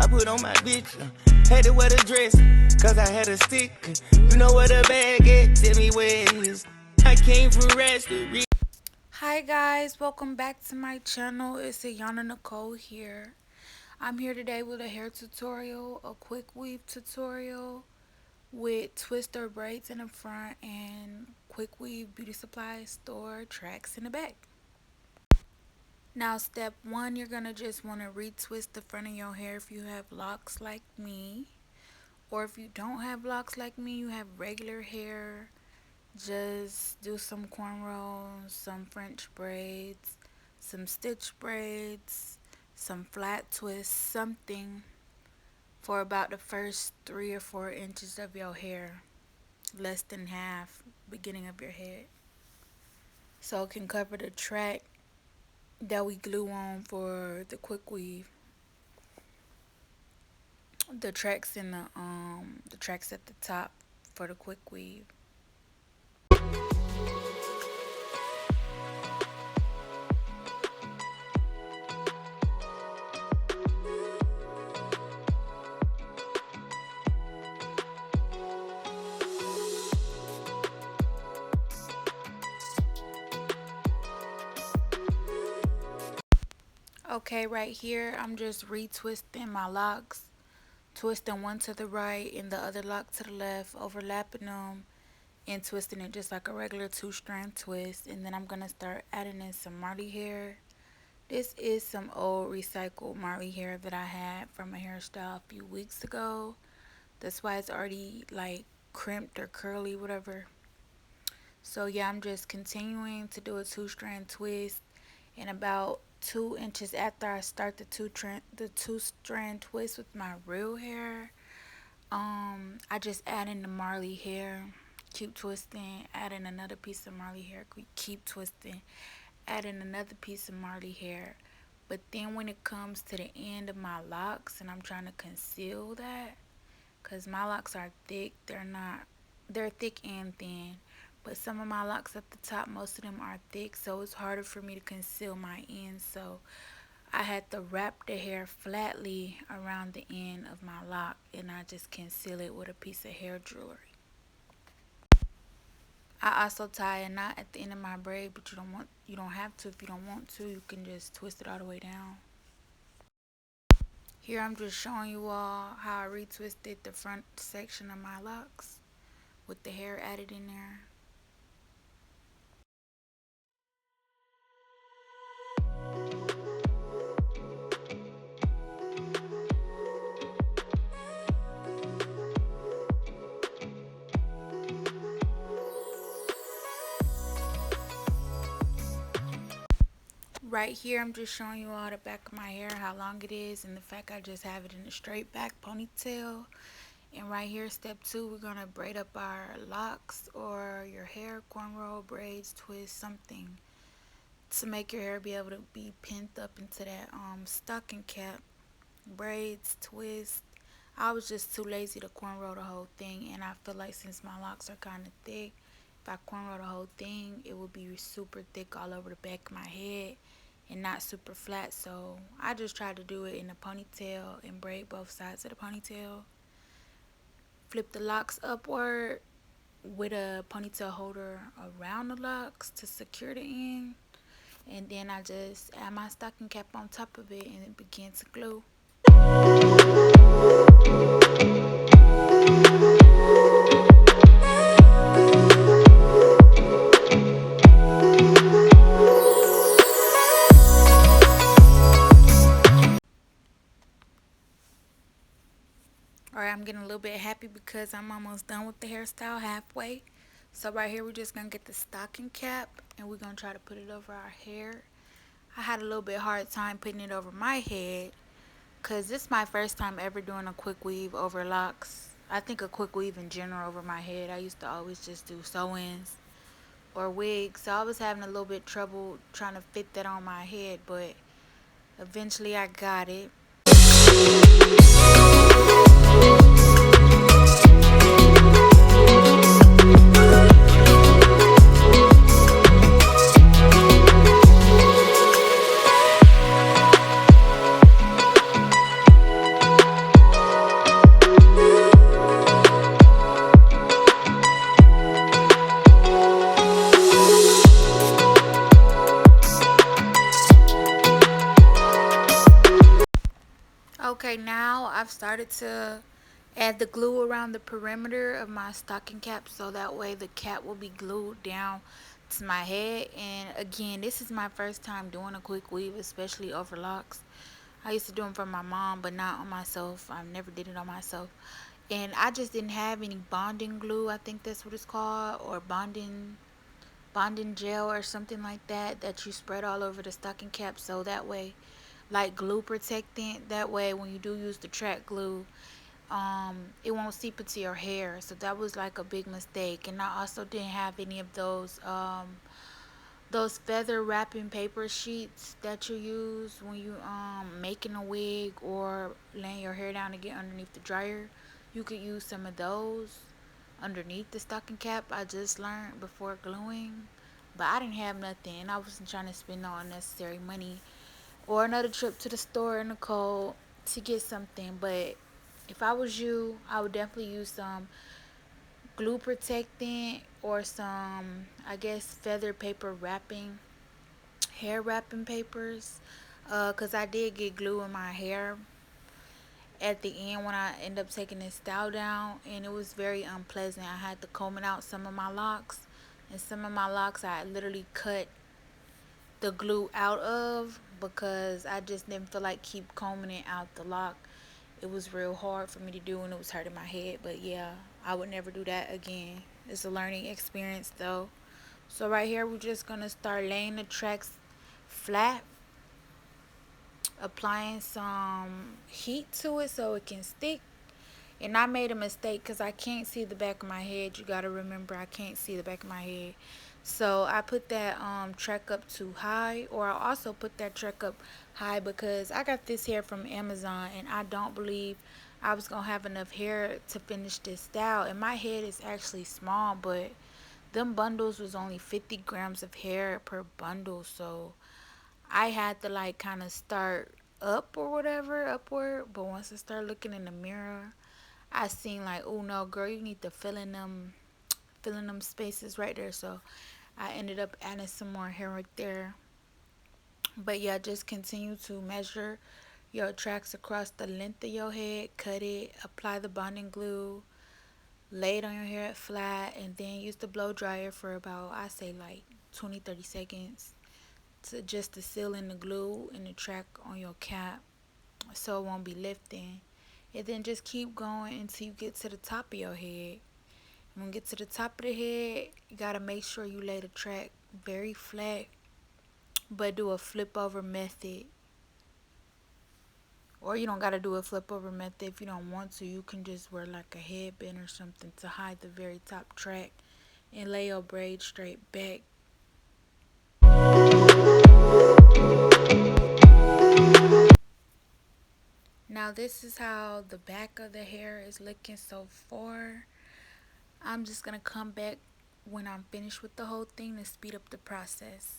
I put on my bitch. Had to wear the dress, cause I had a stick. You know where the bag is, tell me where it is. I came from rest. Hi guys, welcome back to my channel. It's Ayana Nicole here. I'm here today with a hair tutorial, a quick weave tutorial with twister braids in the front and quick weave beauty supply store tracks in the back. Now step 1, you're going to just want to retwist the front of your hair if you have locks like me. Or if you don't have locks like me, you have regular hair, just do some cornrows, some French braids, some stitch braids, some flat twists, something for about the first 3 or 4 inches of your hair, less than half, beginning of your head. So it can cover the track that we glue on for the quick weave. The tracks in the tracks at the top for the quick weave. Okay, right here I'm just retwisting my locks, twisting one to the right and the other lock to the left, overlapping them and twisting it just like a regular 2-strand twist. And then I'm gonna start adding in some Marley hair. This is some old recycled Marley hair that I had from a hairstyle a few weeks ago. That's why it's already like crimped or curly, whatever. So yeah, I'm just continuing to do a 2-strand twist, and about 2 inches after I start the two-strand twist with my real hair, I just add in the Marley hair, keep twisting, add in another piece of Marley hair, keep twisting, add in another piece of Marley hair. But then when it comes to the end of my locks and I'm trying to conceal that, because my locks are thick, they're thick and thin. But some of my locks at the top, most of them are thick, so it's harder for me to conceal my ends. So I had to wrap the hair flatly around the end of my lock, and I just conceal it with a piece of hair jewelry. I also tie a knot at the end of my braid, but you don't have to. If you don't want to, you can just twist it all the way down. Here I'm just showing you all how I retwisted the front section of my locks with the hair added in there. Right here I'm just showing you all the back of my hair, how long it is, and the fact I just have it in a straight back ponytail. And right here, step 2, we're going to braid up our locks or your hair, cornrow, braids, twist, something to make your hair be able to be pinned up into that stocking cap. Braids, twist. I was just too lazy to cornrow the whole thing, and I feel like since my locks are kind of thick, if I cornrow the whole thing, it would be super thick all over the back of my head and not super flat. So I just tried to do it in a ponytail and braid both sides of the ponytail. Flip the locks upward with a ponytail holder around the locks to secure the end, and then I just add my stocking cap on top of it and it begins to glue. Alright, I'm getting a little bit happy because I'm almost done with the hairstyle, halfway. So right here we're just going to get the stocking cap and we're going to try to put it over our hair. I had a little bit hard time putting it over my head because this is my first time ever doing a quick weave over locks. I think a quick weave in general over my head. I used to always just do sew-ins or wigs. So I was having a little bit trouble trying to fit that on my head, but eventually I got it. Okay, now I've started to add the glue around the perimeter of my stocking cap so that way the cap will be glued down to my head. And again, this is my first time doing a quick weave, especially over locks. I used to do them for my mom, but not on myself. I never did it on myself. And I just didn't have any bonding glue, I think that's what it's called, or bonding gel or something like that that you spread all over the stocking cap so that way, like glue protectant, that way when you do use the track glue, it won't seep into your hair. So that was like a big mistake. And I also didn't have any of those feather wrapping paper sheets that you use when you making a wig or laying your hair down to get underneath the dryer. You could use some of those underneath the stocking cap. I just learned before gluing, but I didn't have nothing and I wasn't trying to spend no unnecessary money or another trip to the store in the cold to get something. But if I was you, I would definitely use some glue protectant or some, I guess, feather paper wrapping, hair wrapping papers. Cause I did get glue in my hair at the end when I ended up taking this style down, and it was very unpleasant. I had to comb it out some of my locks, and some of my locks I literally cut the glue out of because I just didn't feel like keep combing it out the lock. It was real hard for me to do and it was hurting my head. But yeah, I would never do that again. It's a learning experience though. So right here we're just gonna start laying the tracks flat, applying some heat to it so it can stick. And I made a mistake because I can't see the back of my head. You gotta remember I can't see the back of my head. So I put that track up too high, or I also put that track up high because I got this hair from Amazon and I don't believe I was gonna have enough hair to finish this style. And my head is actually small, but them bundles was only 50 grams of hair per bundle. So I had to like kind of start up or whatever, upward. But once I started looking in the mirror, I seen like, oh no, girl, you need to fill in them spaces right there. So I ended up adding some more hair right there. But yeah, just continue to measure your tracks across the length of your head, cut it, apply the bonding glue, lay it on your hair flat, and then use the blow dryer for about, I say like 20-30 seconds to just to seal in the glue and the track on your cap so it won't be lifting. And then just keep going until you get to the top of your head. When you get to the top of the head, you gotta make sure you lay the track very flat, but do a flip over method. Or you don't gotta do a flip over method if you don't want to. You can just wear like a headband or something to hide the very top track and lay your braid straight back. Now this is how the back of the hair is looking so far. I'm just gonna come back when I'm finished with the whole thing to speed up the process.